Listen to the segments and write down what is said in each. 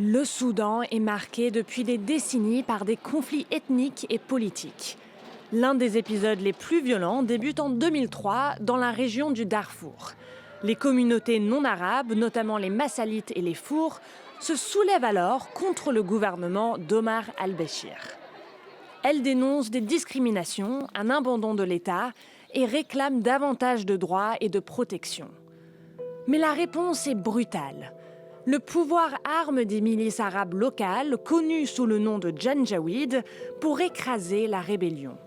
Le Soudan est marqué depuis des décennies par des conflits ethniques et politiques. L'un des épisodes les plus violents débute en 2003 dans la région du Darfour. Les communautés non arabes, notamment les Massalites et les Fours, se soulèvent alors contre le gouvernement d'Omar al-Béchir. Elles dénoncent des discriminations, un abandon de l'État et réclament davantage de droits et de protection. Mais la réponse est brutale. Le pouvoir arme des milices arabes locales, connues sous le nom de Janjaweed, pour écraser la rébellion.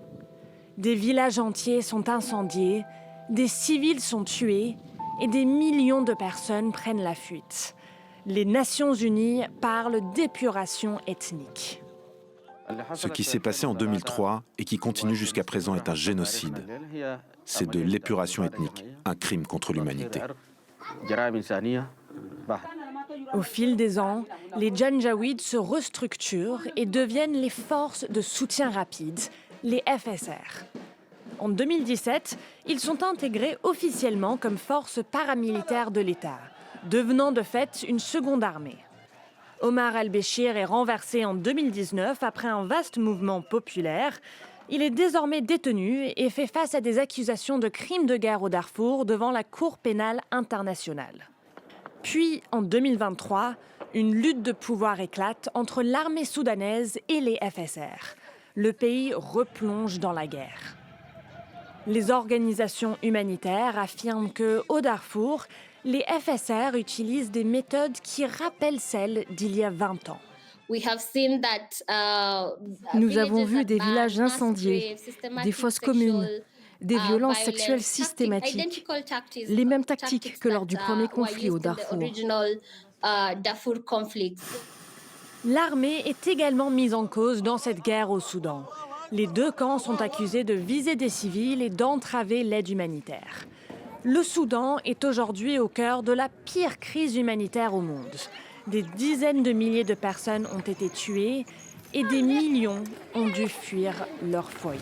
Des villages entiers sont incendiés, des civils sont tués et des millions de personnes prennent la fuite. Les Nations Unies parlent d'épuration ethnique. Ce qui s'est passé en 2003 et qui continue jusqu'à présent est un génocide. C'est de l'épuration ethnique, un crime contre l'humanité. Au fil des ans, les Janjaweed se restructurent et deviennent les forces de soutien rapide, les FSR. En 2017, ils sont intégrés officiellement comme force paramilitaire de l'État, devenant de fait une seconde armée. Omar al-Béchir est renversé en 2019 après un vaste mouvement populaire. Il est désormais détenu et fait face à des accusations de crimes de guerre au Darfour devant la Cour pénale internationale. Puis, en 2023, une lutte de pouvoir éclate entre l'armée soudanaise et les FSR. Le pays replonge dans la guerre. Les organisations humanitaires affirment qu'au Darfour, les FSR utilisent des méthodes qui rappellent celles d'il y a 20 ans. Nous avons vu des villages incendiés, des fosses communes, des violences sexuelles systématiques, les mêmes tactiques que lors du premier conflit au Darfour. L'armée est également mise en cause dans cette guerre au Soudan. Les deux camps sont accusés de viser des civils et d'entraver l'aide humanitaire. Le Soudan est aujourd'hui au cœur de la pire crise humanitaire au monde. Des dizaines de milliers de personnes ont été tuées et des millions ont dû fuir leur foyer.